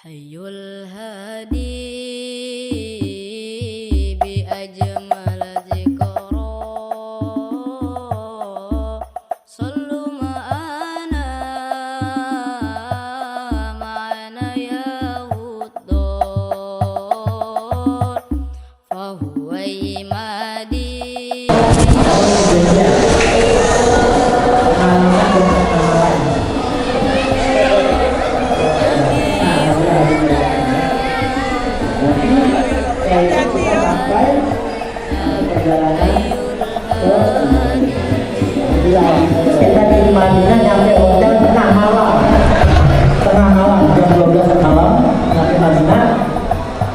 حي الهادي بأجمل ذكرى صلوا معنا يهود فهو إمادي. Kita di Madinah nyampe hotel tengah malam jam 12 malam nyampe Madinah,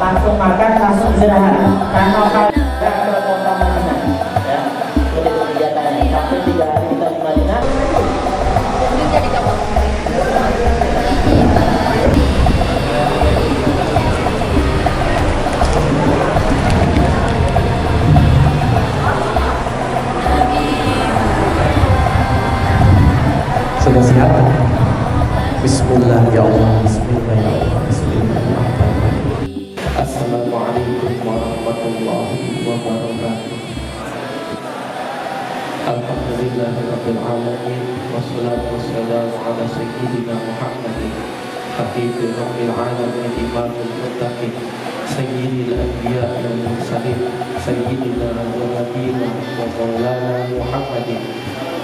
langsung makan, langsung istirahat karena ke kota Madinah ya. Jadi kegiatannya sampai 3 hari kita di Madinah. Sudah siap? Bismillah ya Allah, Bismillah ya Allah, Bismillahirrahmanirrahim. Assalamualaikum warahmatullahi wabarakatuh. Alhamdulillahirabbil alamin wassalatu wassalamu ala sayyidina Muhammadin habibil rabbil alamin imamul muttaqin sayyidil anbiya wal mursalin sayyidina wa nabiyina wa maulana Muhammadin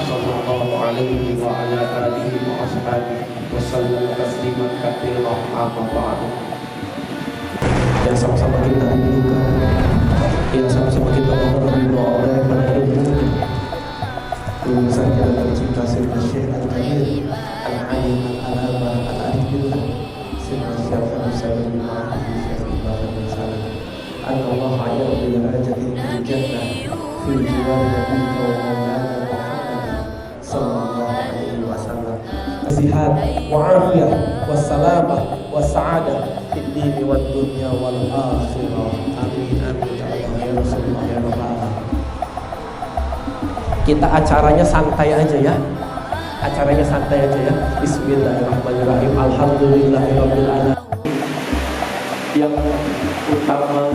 sallallahu alaihi wa ala alihi wa ashabihi wa sallam tasliman katsiran amma ba'du. Yang sama-sama kita rindukan, yang sama-sama kita mohon ridho Allah pada ilmunya. Lulusan kita tercinta Sayyidina Syekh Al-Kabir Al-Alim Al-Alama Al-Arifillah Sayyidina Syekh Al-Sayyid Al-Ma'afi Syekh Al-Ibadah Al-Salam Allah ayat bila ajati al-jannah fi jiwar Nabi wa maulana sallallahu alaihi wasallam. Sehat wa'afiyah wassalamah wassa'adah fid dini wad dunya wal akhirah. Amin amin ya Allah ya Rasulullah ya Rabbal alamin. Kita acaranya santai aja ya. Acaranya santai aja ya. Bismillahirrahmanirrahim. Alhamdulillahirabbil alamin. Yang utama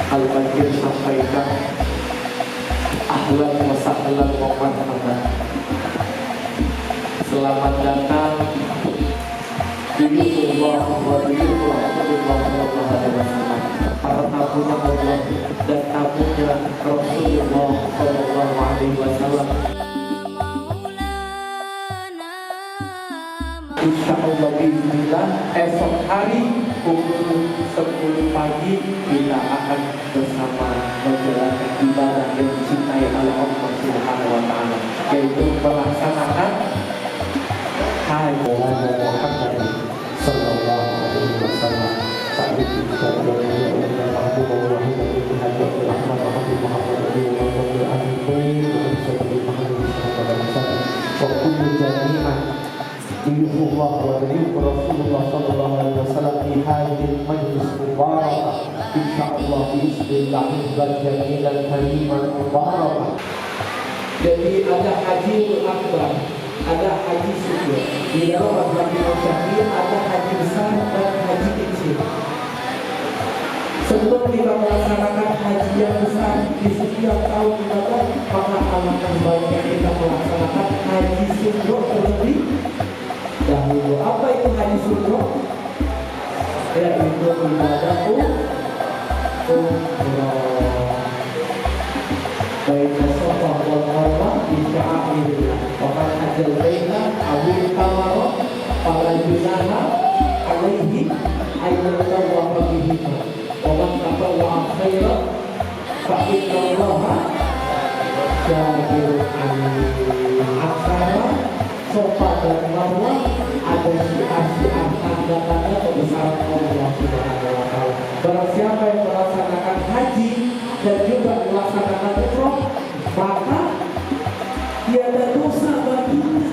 Al-Baqir sampaikan ahlan wa sahlan wa marhaban. Selamat datang di Allah wa di Rasulullah sallallahu alaihi wasallam. Para tamunya Allah dan tamunya Rasulullah sallallahu alaihi wasallam. Insyaallah bismillah esok hari pukul 10 pagi kita akan bersama menjalankan ibadah yang dicintai oleh Allah Subhanahu wa taala, yaitu melaksanakan haji Muhammad sallallahu alaihi wasallam. Saat itu kita berdoa kepada Allah haji Muhammad Diyuhullah wa diyuh Rasulullah sallallahu alaihi wasallam di hadil majlis mubarakah insyaallah biiznillah dan jamilan kaliman mubarakah. Jadi ada haji akbar, ada haji sunnah. Di dalam mazhab Imam Syafi'i ada haji besar dan haji kecil. Sebelum kita melaksanakan haji yang besar di setiap tahun ibadah, maka alangkah baiknya kita melaksanakan haji sunnah terlebih dahulu. Apa itu haji sunnah? Yaitu ibadah umrah. Baina Safa wal Marwah bi sya'airillah. Wa man hajjal baita aw tamara fala junaha alaihi ayyan tawafa bihi. Wa man tatawwa khairan fa innallaha syakirun alim. Aksara Safa dan Marwah ada syiar-syiar tanda-tanda kebesaran Allah Subhanahu wa taala. Barang siapa yang melaksanakan haji dan juga melaksanakan umrah, maka tiada dosa baginya.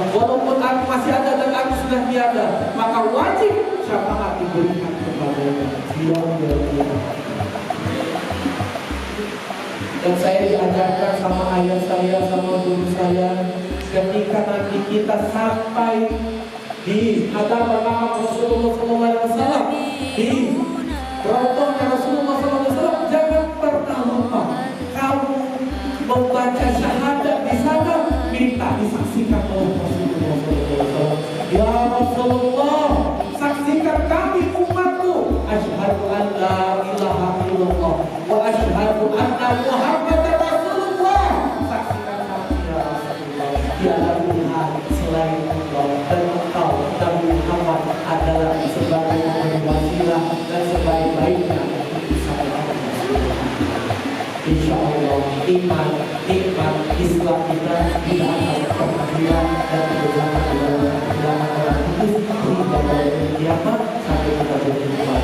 Walaupun aku masih ada dan aku sudah tiada, maka wajib syafaat diberikan kepadanya. Dan saya diajarkan sama ayah saya, sama guru saya, ketika nanti kita sampai di hadapan makam Rasulullah SAW, di rombongan Rasulullah SAW, jangan pernah lupa kamu membaca syahadat di sana, minta disaksikan oleh Rasulullah SAW. Ya Rasulullah, saksikan kami umatmu. Asyhadu an la ilaha illallah wa asyhadu anna Muhammadar Rasulullah. Saksikan kami ya Rasulullah, tiada Tuhan selain Allah, dan engkau Nabi Muhammad adalah sebagai wasilah dan sebaik-baiknya insya Allah. Iman, nikmat Islam kita tidak akan pengadilan dan kebenaran dalam orang itu hingga pada kiamat sampai kita berjumpa.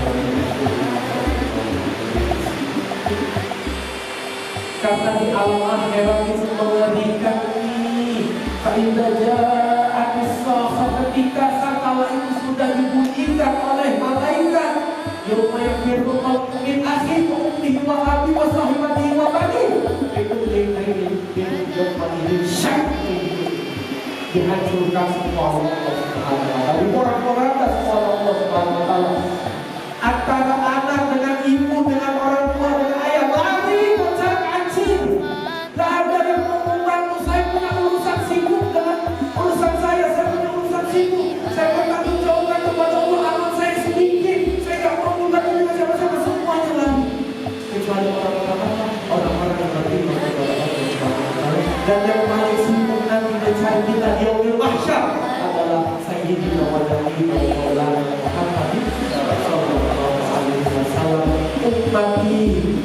Karena di alam akhirat itu mengerikan ini. Fa'idza ja'atis sakhah, ketika sakala itu sudah dibunyikan oleh malaikat, yauma yafirru al-mar'u min akhihi wa ummihi wa abihi wa sahibatihi wa banihi, bikulli imri'in minhum yawma'idhin sya'nun. Dihancurkan semua Allah Subhanahu wa taala, diporak-porankan semua Allah Subhanahu wa taala. Antara anak dengan ibu, dengan orang tua, dengan ayah, lari kocar-kacir. Tidak ada yang membantu. Saya punya urusan sibuk dengan urusan saya punya urusan sibuk. Saya bertanggung jawabkan kepada Allah, amal saya sedikit. Saya tidak mau minta dengan siapa-siapa, semuanya lari. Kecuali orang-orang yang beriman kepada Allah Subhanahu wa taala. Dan yang paling sibuk nanti mencari kita di yaumil mahsyar adalah Sayyidina wa Nabiyina wa Maulana Muhammad sallallahu alaihi wasallam. Ummati,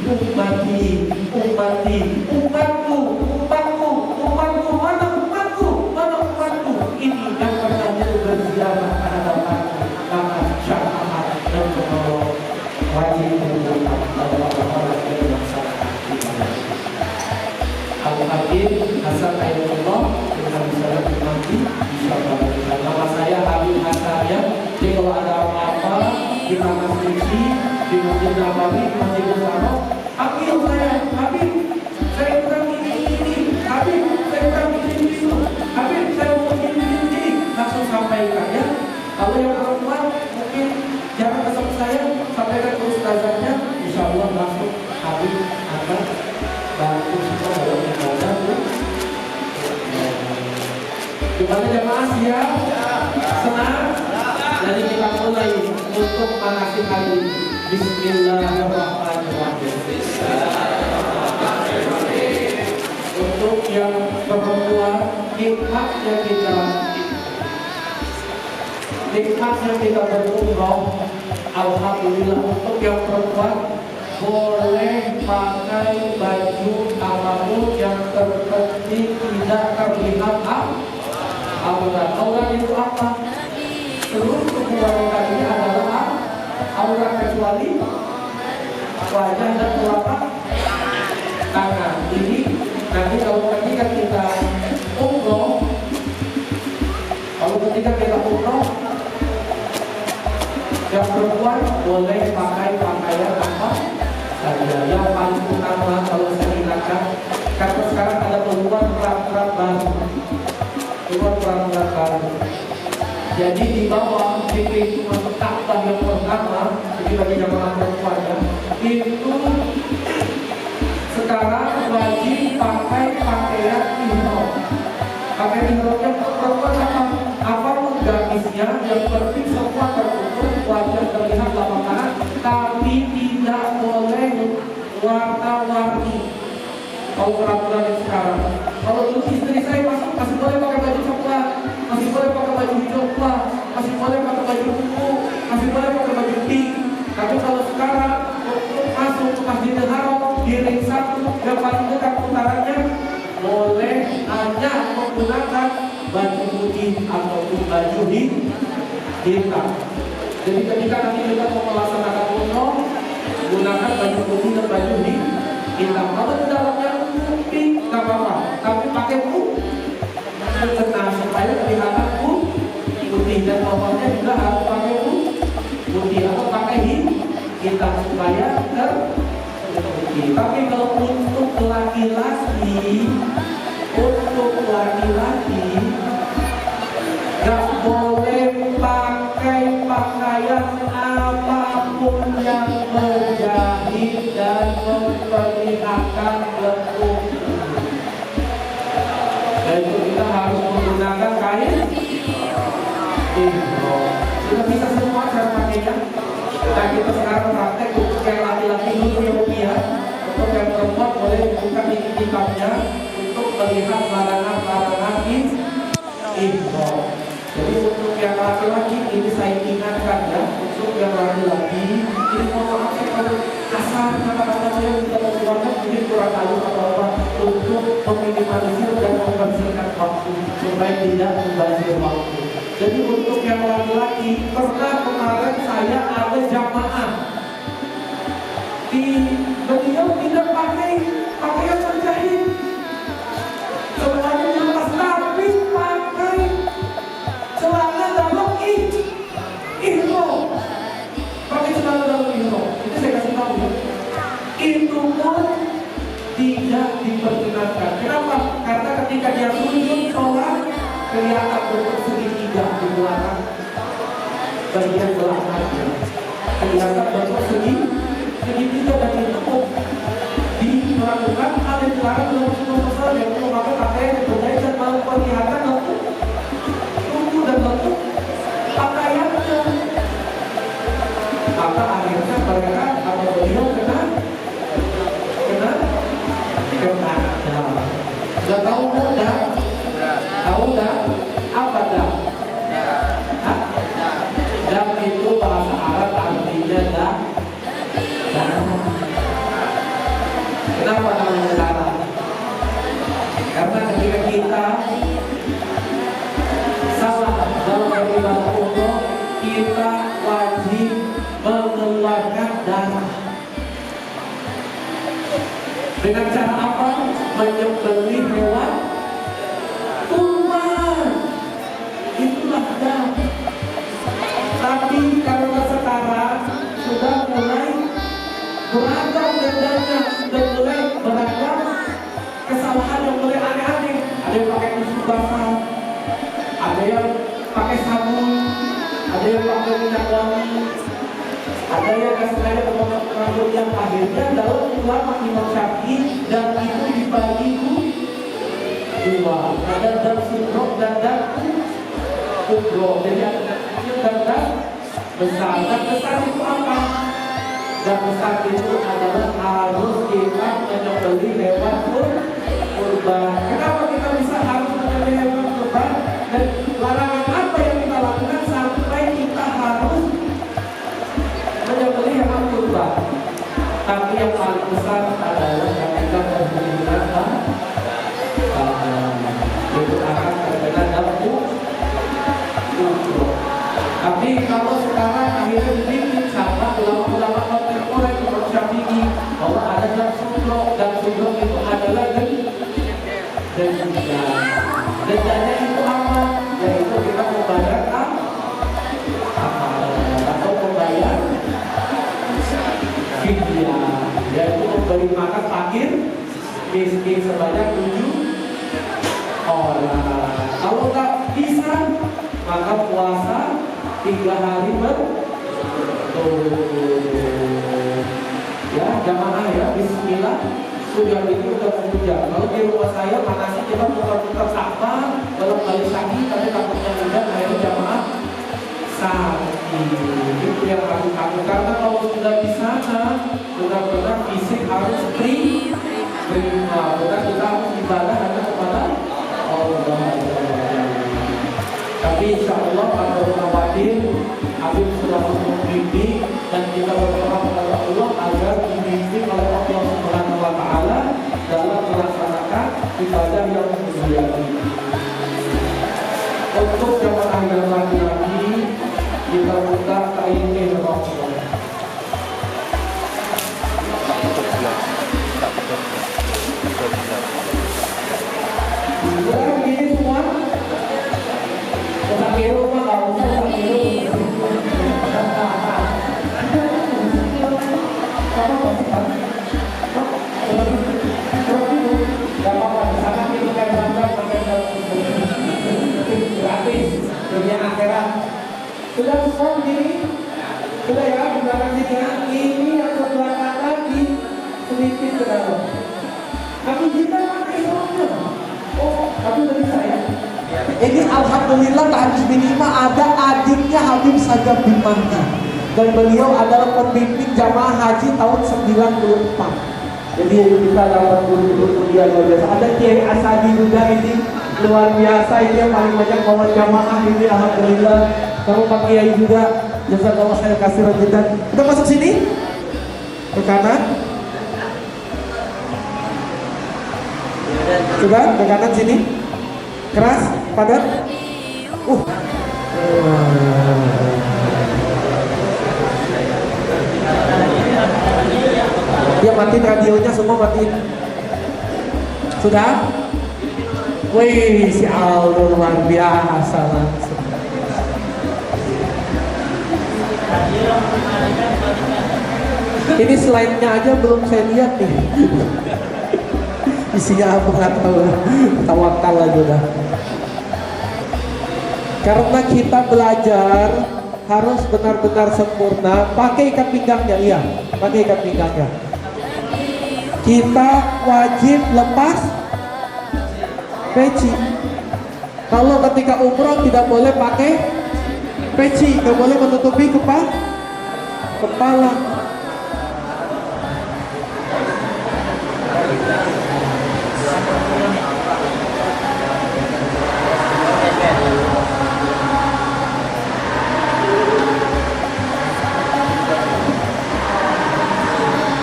ummati, ummati, umatku, umatku, umatku, mana umatku, mana umatku. Ini yang pertama berziarah ke hadapan maka syafaat dan penolong wajib berdoa adalah orang-orang yang melaksanakan ibadah. Al-Habib Hasan Ayatullah dengan saya nanti insyaallah. Nama saya Habib Hasan ya. Jadi kalau ada apa-apa di kamar suci, di Masjid Nabawi, Masjid Al-Haram, Habib saya kurang ini, Habib saya kurang ini, Habib saya mau ini, langsung sampaikan ya. Kalau yang perempuan mungkin jangan pesan saya, sampaikan ke ustazahnya, insyaallah langsung Habib akan bantu semua dalam ibadah. Gimana jemaah siap? Senang? Jadi kita mulai untuk manasik haji. Bismillahirrahmanirrahim. Untuk yang perempuan, nikmat yang kita berumrah, alhamdulillah. Untuk yang perempuan boleh pakai baju apapun yang terpenting tidak terlihat aurat. Aurat itu apa? Seluruh tubuh wanita ini adalah aurat kecuali wajah dan telapak tangan. Ini nanti kalau ketika kita umroh, yang perempuan boleh pakai pakaian apa saja. Yang paling utama kalau saya ingatkan, karena sekarang ada keluar peraturan baru. Jadi di bawah pintu masuk Ka'bah yang pertama, jadi bagi jamaah perempuan ya, itu sekarang wajib pakai pakaian ihram. Pakaian ihramnya perempuan apapun garisnya, yang penting semua tertutup, wajah terlihat telapak tangan, tapi tidak boleh warna-warni. Kalau peraturan yang sekarang, kalau dulu istri saya masih boleh pakai baju coklat, masih boleh pakai baju coklat, masih boleh pakai baju ungu, masih boleh pakai baju pink. Tapi kalau sekarang untuk masuk ke Masjidil Haram di ring 1 yang paling dekat putarannya, boleh hanya menggunakan baju putih ataupun baju hitam. Jadi ketika nanti kita mau melaksanakan umroh, gunakan baju putih dan baju hitam. Kalau di dalamnya putih nggak apa-apa, tapi pakai tenang supaya kelihatan putih, dan bawahnya juga harus pakai putih atau pakai hitam supaya terputih. Tapi kalau untuk laki-laki nggak boleh Yaitu kita harus menggunakan kain ihram. Sudah bisa semua cara pakainya. Nah, kita sekarang praktek untuk yang laki-laki dulu ya. Untuk yang perempuan boleh dibuka di kitabnya untuk melihat larangan-larangan ihram. Jadi untuk yang laki-laki ini saya ingatkan ya, untuk yang laki-laki ini mohon maaf saya kalau kasar kata-kata saya kita mengeluarkan mungkin kurang halus atau apa untuk meminimalisir dan membersihkan waktu supaya tidak membazir waktu. Jadi untuk yang laki-laki pernah kemarin saya ada jamaah di beliau tidak pakai pakaian penjahit, semuanya lepas tapi pakai celana dalam ihram, pakai celana dalam ihram. Itu saya kasih tahu ya. Itu pun tidak diperkenankan. Kenapa? Karena ketika dia sujud sholat kelihatan bentuk segitiga di belakang bagian belakangnya, kelihatan bentuk segitiga dan itu dilakukan ada dilarang dalam sunnah besar yaitu memakai pakaian yang berjahit dan memperlihatkan bentuk tubuh dan bentuk pakaiannya. Maka akhirnya mereka atau beliau kena. Sudah tahu dah? Tahu dah? Apa dah? Dam itu bahasa Arab artinya dah. Kenapa namanya darah? Karena ketika kita salah dalam beribadah Allah, kita wajib mengeluarkan darah. Dengan cara apa? Menyembelih hewan kurban. Itulah darah. Tapi karena sekarang sudah mulai beragam bedanya dan mulai beragam kesalahan yang mulai aneh-aneh. Ada yang pakai tisu basah, ada yang pakai sabun, ada yang pakai minyak wangi, ada yang nggak sengaja memotong rambut yang akhirnya dalam ulama Imam Syafi'i dan itu dibagi dua, ada dam sudrok dan dam kubro. Jadi ada kecil dan dam besar. Dan besar itu apa? Dan besar itu adalah harus kita menyembelih hewan kurban. Kenapa kita bisa harus menyembelih hewan kurban? Dan larangan apa yang kita lakukan sampai kita harus menyembelih hewan kurban? Tapi yang paling besar adalah ketika berhubungan itu akan terkena dampu. Tapi kalau sekarang akhirnya dibikin sama ulama-ulama kontemporer Imam Syafi'i bahwa ada dam sudrok, dan sudrok itu adalah denda. Dendanya itu apa? Yaitu kita membayar atau membayar fidyah, yaitu memberi makan fakir miskin sebanyak 7 orang. Kalau nggak bisa, maka puasa 3 hari ya jamaah ya, bismillah. Sudah itu udah menunjang. Kalau di rumah saya mana sih kita putar-putar apa dalam kali sakit, tapi takutnya tidak, nah itu jamaah sakit. Itu yang harus aku, karena kalau sudah di sana benar-benar fisik harus prima, benar kita harus ibadah hanya kepada Allah. Tapi insya Allah pada khawatir Habib sudah membimbing dan kita berdoa kepada Allah agar dibimbing oleh Allah Subhanahu wa Ta'ala dalam melaksanakan ibadah yang mulia ini. Untuk jamaah yang laki-laki kita buka kain ihram. Sudah begini semua. Kita kira rumah kalau kita kira dunia akhirat sudah semua begini, sudah ya di belakang sini. Ini yang sebelah kanan di sedikit ke dalam. Tapi kita pakai ihramnya. Oh, tapi Ini alhamdulillah tahajud minimal ada adiknya Habib Sajab bin Mahdi. Dan beliau adalah pembimbing jamaah haji tahun 94. Jadi kita dapat guru-guru kuliah luar biasa. Ada Kiai Asadi juga ini luar biasa, ini yang paling banyak bawa jamaah ini, alhamdulillah. Kamu Pak Kiai juga, jazakallah saya kasih rejitan. Udah masuk sini? Ke kanan? Coba ke kanan sini. Keras, padat. Dia matiin radionya, semua matiin. Sudah? Wih, si Aldo luar biasa langsung. Ini slide-nya aja belum saya lihat nih. Isinya apa nggak tahu. Tawakal aja udah. Karena kita belajar harus benar-benar sempurna. Pakai ikat pinggangnya, iya. Pakai ikat pinggangnya. Kita wajib lepas peci. Kalau ketika umroh tidak boleh pakai peci, tidak boleh menutupi kepala.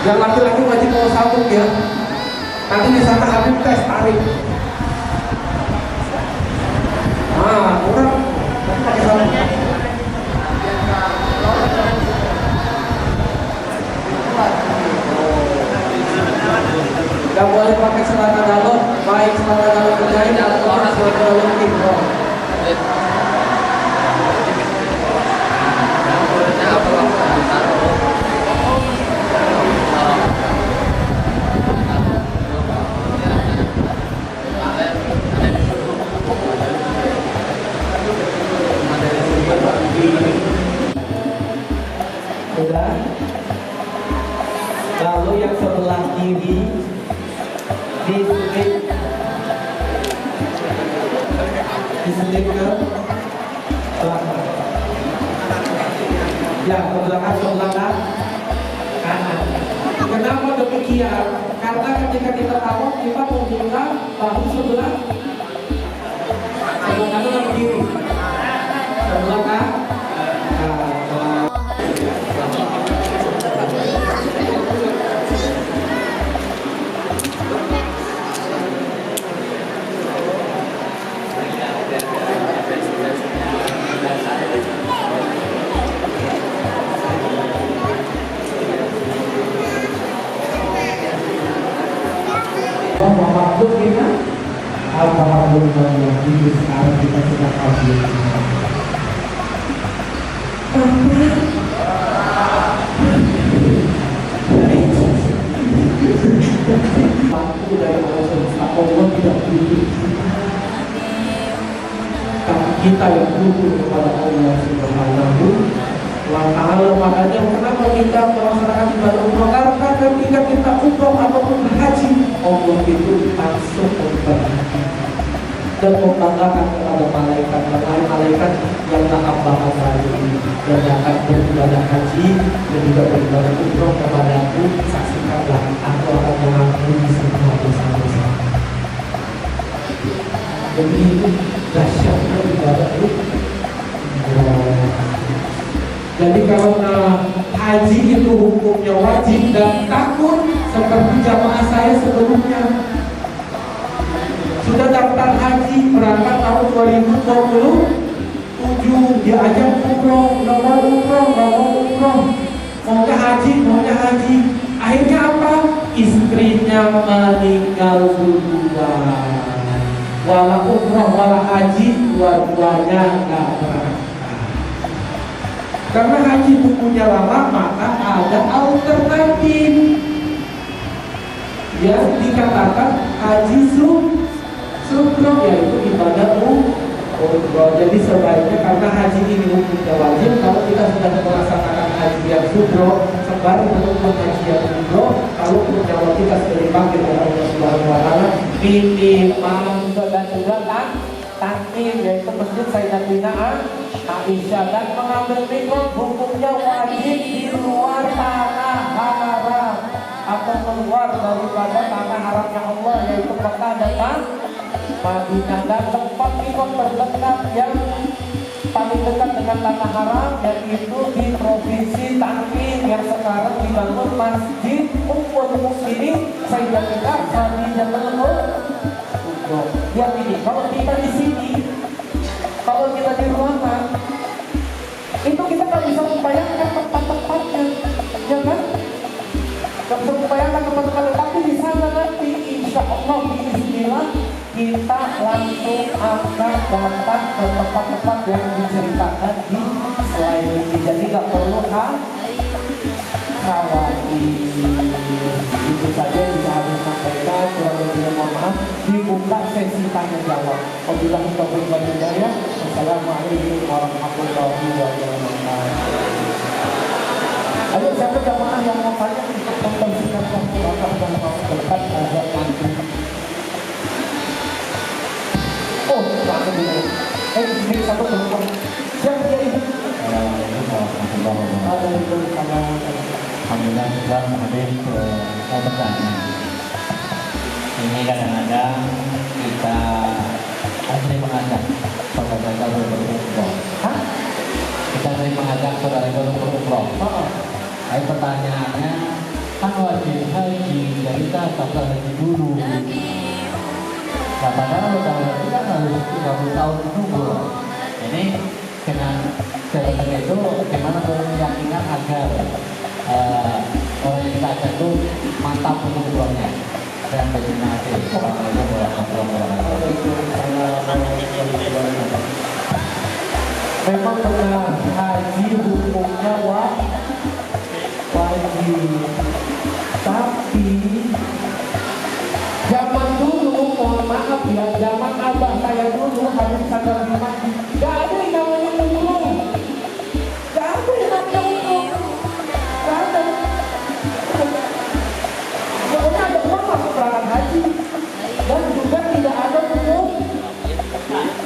Yang laki-laki wajib bawa sabuk ya. Nanti di sana Habib tes tarik. Kurang. Pakai sabuk. Gak boleh pakai celana dalam, baik celana dalam berjahit atau celana dalam kimbo. Sudah. Lalu yang sebelah kiri diselip ke belakang. Ya, ke belakang sebelah kanan. Kenapa demikian? Karena ketika kita tawaf kita membuka bahu sebelah kanan dan kiri. Sebelah kanan. Maksud kita alhamdulillah ini sekarang kita sudah kaji. Mampu dari Allah tidak butuh, tapi kita yang butuh kepada Allah Subhanahu wa Ta'ala. Makanya kenapa kita melaksanakan ibadah umroh? Karena ketika kita umroh ataupun haji, Allah itu langsung memperhatikan dan membanggakan kepada malaikat yang tak bahas hari ini dan akan beribadah haji dan juga beribadah umroh kepada aku. Saksikanlah, aku akan mengampuni semua dosa-dosa. Begitu dahsyatnya ibadah umroh. Jadi kalau haji itu hukumnya wajib dan takut seperti jamaah saya sebelumnya. Sudah daftar haji berangkat tahun 2027, diajak umroh, nggak mau umroh, maunya haji. Akhirnya apa? Istrinya meninggal duluan. Wala umroh, wala haji, dua-duanya nggak berangkat. Karena haji bukunya lama, maka ada alternatif yang dikatakan haji sukro, yaitu ibadah umroh. Jadi sebaiknya karena haji ini hukumnya wajib, kalau kita sudah melaksanakan haji yang sukro, sembari menunggu haji yang umroh, kalau nyawa kita sudah dipanggil oleh Allah Subhanahu wa Ta'ala, minimal dan juga kan tanqim, yaitu Masjid Sayyidatina Aisyah, dan mengambil mikrot hukumnya wajib di luar tanah haram atau keluar daripada tanah haramnya Allah, yaitu Mekah dan Madinah. Dan tempat mikrot terdekat yang paling dekat dengan tanah haram yaitu di provinsi Tanqim yang sekarang dibangun Masjid Ummul Mukminin Sayyidatina Khadijatul Kubra. Lihat ini, kalau kita di sini, kalau kita di ruangan, itu kita nggak bisa membayangkan tempat-tempatnya, ya kan? Nggak bisa membayangkan tempat-tempatnya, tapi di sana nanti, insya Allah, bismillah, kita langsung akan datang ke tempat-tempat yang diceritakan di slide ini. Jadi nggak perlu khawatir. Itu saja yang bisa kami sampaikan. Kurang lebihnya mohon maaf. Dibuka sesi tanya jawab. Wabillahi taufiq wal hidayah. Wassalamualaikum warahmatullahi wabarakatuh. Ayo siapa jamaah yang mau tanya untuk mempersingkat waktu akan dan mau dekat azab nanti. Oh, langsung dulu. Ini satu telepon. Siapa dia ini? Assalamualaikum warahmatullahi wabarakatuh. Alhamdulillah sudah hadir ke mau bertanya. Ini kadang-kadang kita sering mengajak saudara-saudara berumroh. Kita sering mengajak saudara-saudara berumroh. Tapi pertanyaannya, kan wajib haji, jadi kita daftar haji dulu. Nah, padahal kalau haji kan harus 30 tahun menunggu. Ini dengan jalan itu bagaimana meyakinkan agar orang yang kita ajak itu mantap untuk umrohnya dan destinasi. Assalamualaikum warahmatullahi wabarakatuh. Memang benar haji hukumnya wajib, tapi zaman dulu, mohon maaf ya, zaman abah saya dulu harus sadar di masjid, gak ada yang namanya umroh, gak ada yang namanya umroh, gak ada. Pokoknya ada uang masuk berangkat haji, dan juga tidak ada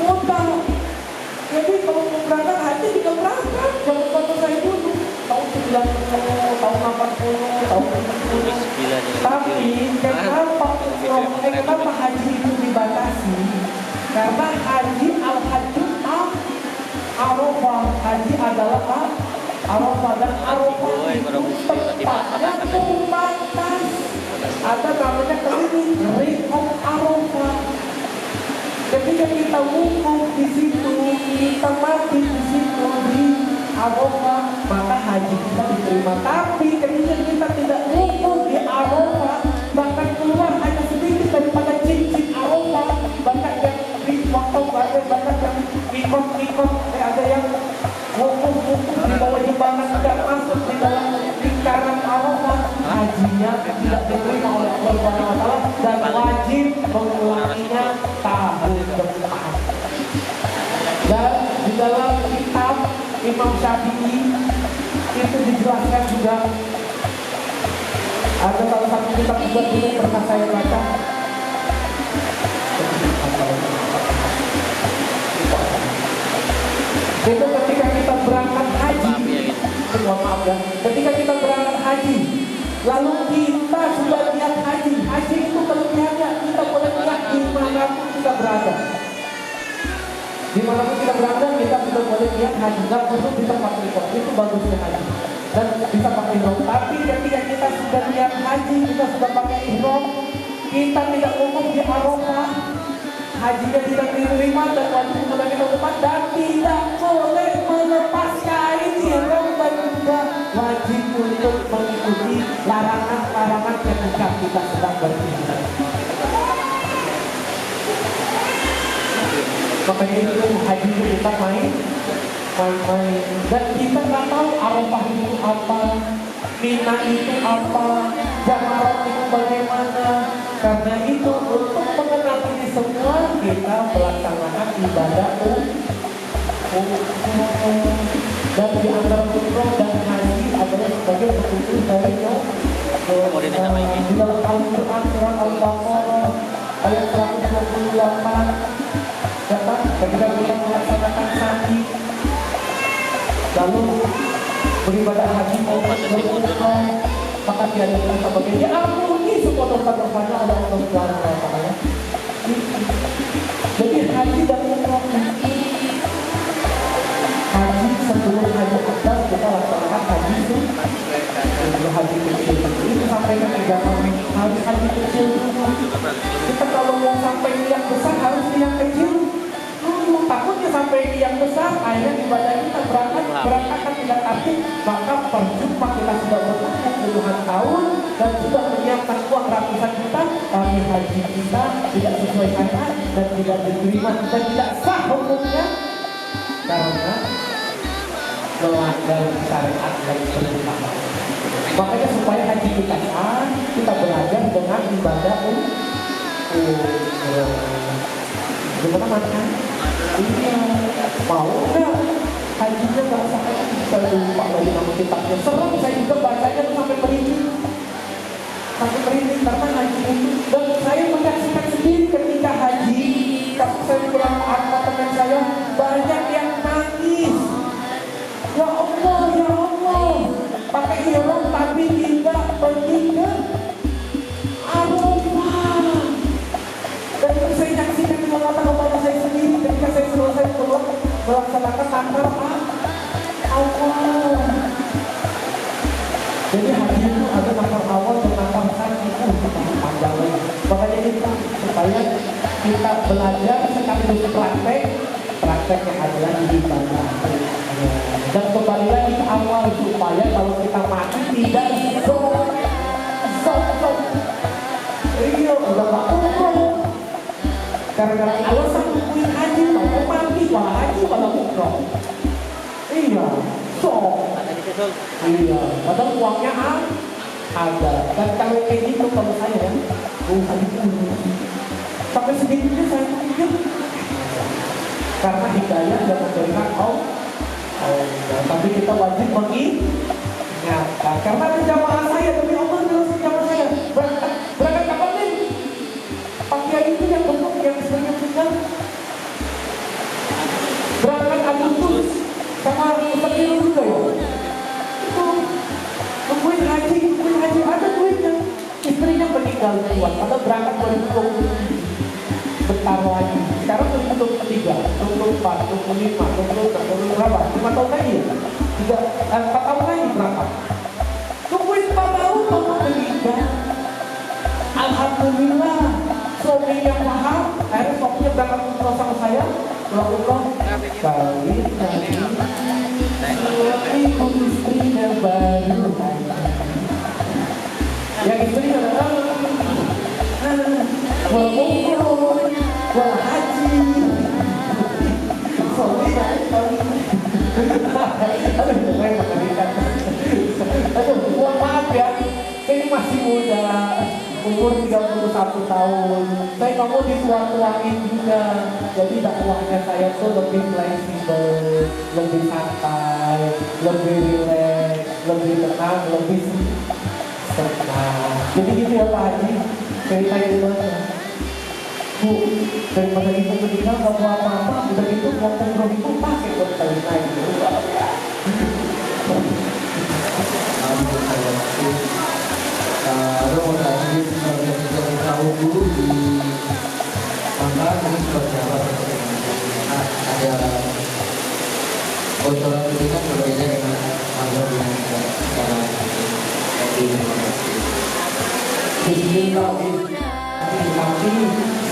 utang. Jadi kalau mau berangkat haji tinggal berangkat. Jangan waktu saya dulu tahun 90, tahun 80, tahun 70. Tapi kenapa haji itu dibatasi? Karena haji al-hajj Arafah. Haji adalah Arafah, dan Arafah itu tempatnya pembatas. Ada namanya klinik Rihom Arafah. Ketika kita wukuf di situ, kita mati di situ di Arafah, maka haji kita diterima. Tapi ketika kita tidak wukuf di Arafah, bahkan keluar hanya sedikit daripada cincin Arafah, bahkan yang di waktu bahkan yang ikut ada yang wukuf di bawah jembatan tidak masuk di dalam lingkaran Arafah, hajinya tidak diterima oleh Allah Subhanahu wa Ta'ala dan wajib mengulanginya tahun depan. Dan di dalam kitab Imam Syafi'i itu dijelaskan juga, ada salah satu kitab juga dulu pernah saya baca. Itu ketika kita berangkat haji, mohon maaf ya, ketika kita berangkat haji, lalu kita sudah lihat haji itu kelebihannya, kita boleh lihat dimanapun kita berada. Dimanapun kita berada, kita sudah boleh lihat haji. Nggak perlu di tempat rekod, itu bagusnya haji. Dan bisa pakai ihram. Tapi ketika kita sudah lihat haji, kita sudah pakai ihram, kita tidak umum di Arafah, hajinya tidak diterima dan wajib mengulangi tahun depan, dan tidak boleh melepas kain ihram, dan juga wajib untuk mengikuti larangan-larangan ketika kita sedang beribadah. Makanya itu haji itu kita main. Dan kita nggak tahu Arafah itu apa, Mina itu apa, Jamarat itu bagaimana. Karena itu untuk mengenal ini semua, kita melaksanakan ibadah dan di antara umroh dan haji adalah sebagai petunjuk dari di dalam Al-Quran surat Al-Baqarah ayat 128 kata lalu beribadah haji berumrah, maka tiada dosa baginya. Diampuni semua dosa-dosanya oleh Allah Subhanahu wa Ta'ala. Jadi haji dan umrah, haji sebelum haji akbar kita laksanakan haji itu sebelum haji kecil. Itu sampaikan ke zaman harus haji kecil dulu. Kita kalau mau sampai yang besar harus yang kecil. Takutnya sampai yang besar, akhirnya ibadah kita berangkat tidak aktif, maka percuma kita sudah bertemu puluhan tahun dan sudah menyiapkan uang ratusan juta, tapi haji kita tidak sesuai syariat dan tidak diterima dan tidak sah hukumnya karena melanggar syariat dan perintah. Makanya supaya haji kita sah, kita belajar dengan ibadah gimana makan? Iya, mau nggak? Hajinya nggak usah saya lupa lagi nama kitabnya. Serem saya juga bacanya tuh sampai merinding karena haji itu. Dan saya menyaksikan sendiri ketika haji, kalau saya pulang ke apartemen saya banyak yang nangis. Ya Allah, pakai ihram tapi tidak pergi ke Arafah. Dan itu saya nyaksikan dengan mata kepala saya sendiri ketika saya selesai keluar melaksanakan takbir awal. Jadi haji itu ada takbir awal dan takbir haji itu panjang lagi. Makanya itu supaya kita belajar sekaligus prakteknya adalah ibadah. Dan kembali lagi ke awal supaya kalau kita mati tidak sok. Iya, udah gak umroh. Karena alasan untuk haji, mau mati malah haji malah umroh. Iya, sok. Iya, padahal uangnya ada. Dan kalau kayak gitu kalau saya ya, sampai segitunya saya pikir karena hidayah dan memberikan tapi kita wajib mengingatkan. Karena ada jamaah saya, demi Allah jelas jamaah saya berangkat kapan nih? Pakaian itu yang bentuk yang sering tinggal berangkat Agustus sama September juga ya. Itu nungguin haji ada duitnya. Istrinya meninggal duluan, padahal berangkat 2020 bentar lagi. Sekarang 2023, 24, 25, 26, berapa? 5 tahun lagi ya? 4 tahun lagi berangkat. Tungguin 4 tahun kamu meninggal. Alhamdulillah, suami yang paham. Akhirnya suaminya berangkat umroh sama saya. Pulang umroh, kawin lagi. Suamiku istrinya baru. Yang istrinya umroh, haji. Aduh, mohon maaf ya, saya ini masih muda, umur 31 tahun. Saya nggak mau dituang-tuangin juga. Jadi dakwahnya saya tuh lebih fleksibel, lebih santai, lebih rileks, lebih tenang, lebih senang. Jadi gitu ya Pak Haji, ceritanya gimana? Bu, daripada ibu meninggal gak mau apa-apa, udah gitu mau umroh itu pakai buat cerita itu. Kalau tadi sebagai kita tahu dulu di maka ini sebagai apa? Ada bocoran sedikit berbeda dengan mazhab yang secara tapi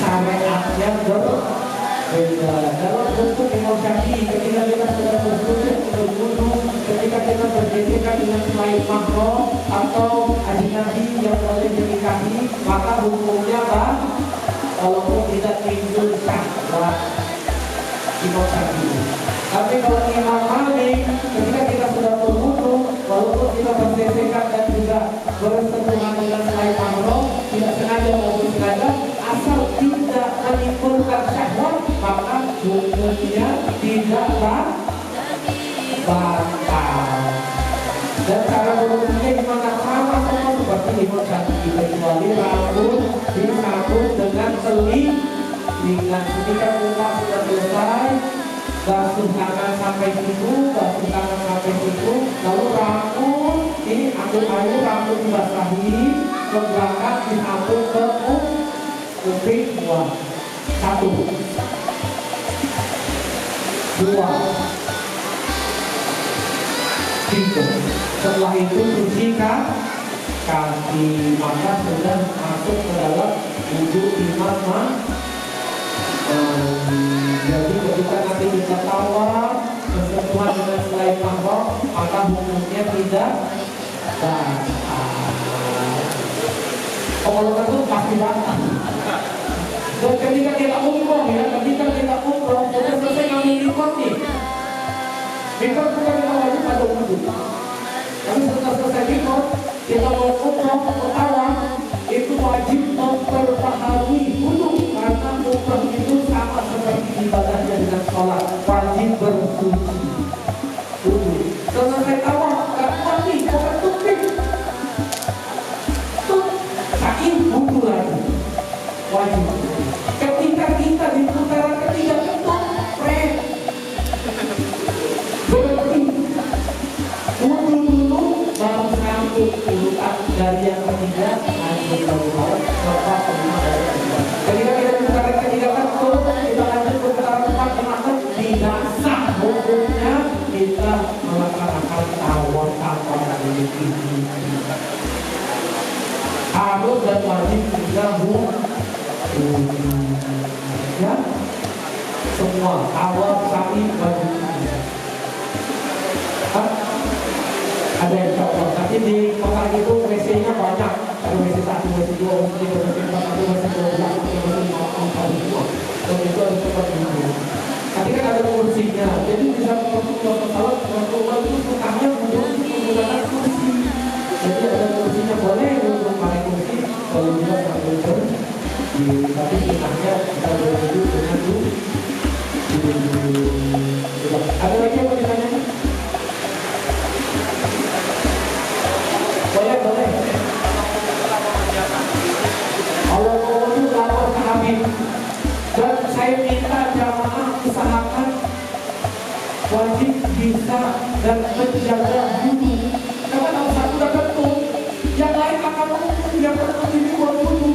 syariatnya berbeda. Dalam bentuk emosi ketika kita sudah berwudu, ketika kita bergesekan dengan selain mahram atau ajnabi yang boleh dinikahi, maka hukumnya walaupun tidak timbul syahwat emosi. Tapi kalau Imam Malik, ketika kita sudah berwudu, walaupun kita bergesekan dan juga bersentuhan dengan selain mahram, tidak sengaja maupun sengaja, asal tidak menimbulkan syahwat, maka hukumnya tidak batal. Dan cara berwudunya gimana? Sama seperti Imam Syafi'i, kecuali rambut disambut dengan selingan. Ketika rumah sudah selesai, basuh tangan sampai siku, basuh tangan sampai doanya rambut dibasahi, ke belakang disambung ke kuping dua. 1, 2, 3. Setelah itu cuci kaki, maka sudah masuk ke dalam wudhu imam. Jadi ketika nanti kita tawaf bersentuhan dengan selain mahram, maka hukumnya tidak sah. Kalau itu pasti batal. Dan ketika kita umroh ya, ketika kita umroh sudah selesai ngambil mikot nih. Mikot bukan kita wajib pada wudhu. Tapi setelah selesai mikot, kita mau umroh ke tawaf, itu wajib memperbaharui wudhu, karena umroh itu sama seperti ibadahnya dengan sholat, wajib bersuci wudhu. Selesai tawaf, gak mati, bukan tupik, saking wudhu lagi, wajib. Ketika kita di putaran ketiga itu berhenti wudhu dulu, baru sambung urutan dari yang ketiga, lanjut ke bawah, lepas kelima dari ketiga. Ketika kita di putaran ketiga kan kita lanjut ke putaran keempat, kelima, tidak sah hukumnya kita melaksanakan tawaf tanpa memiliki harus dan wajib juga ya, semua awal sapi wajib. Ada yang contoh, tapi di kota itu WC-nya banyak. Ada WC 1, WC 2, WC 3, WC 4, WC 12, WC 5, dan itu harus cepat dulu. Tapi kan ada kursinya, jadi bisa memperkuat pesawat, memperkuat itu sukanya menggunakan kursi. Jadi ada kursinya, boleh untuk pakai kursi, kalau tidak sambil tapi sunahnya kita berduduk dengan duduk. Ada lagi apa ditanya? Boleh. Allah itu lapor ke Habib. Dan saya minta jamaah usahakan wajib bisa dan menjaga wudhu. Karena kalau satu udah ketuk, yang lain akan mengumum yang ketuk ini buat wudhu.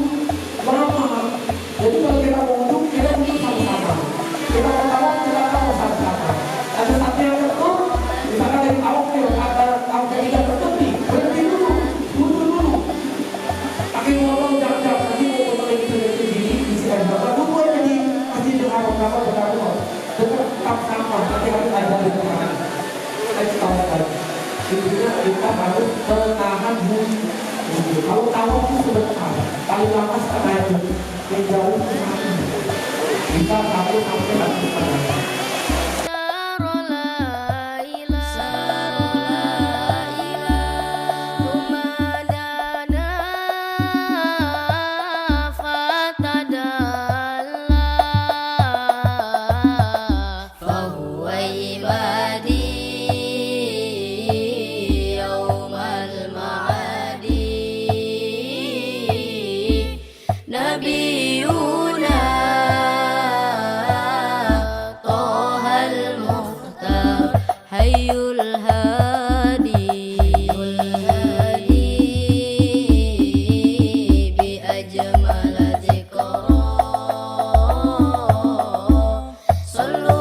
Lama. Jadi kalau kita mau wudhu, kita wudhu sama-sama. Kita mau tawaf, kita tawaf sama-sama. Ada satu yang ketuk, misalkan dari awal ada awal yang ketuk nih, berhenti dulu, wudhu dulu. Pakai ngomong jangan nanti mau ngomongin sendiri, isi air mata, wudhu aja di masjid yang awal-awal berkata, tetap sama, nanti harus ada di tengah. Kita tawaf lagi. Intinya kita harus menahan wudhu. Kalau tawaf itu sebentar, paling lama setengah jam, yang jauh sekali. Kita 1 sampai 2 setengah jam. Sallu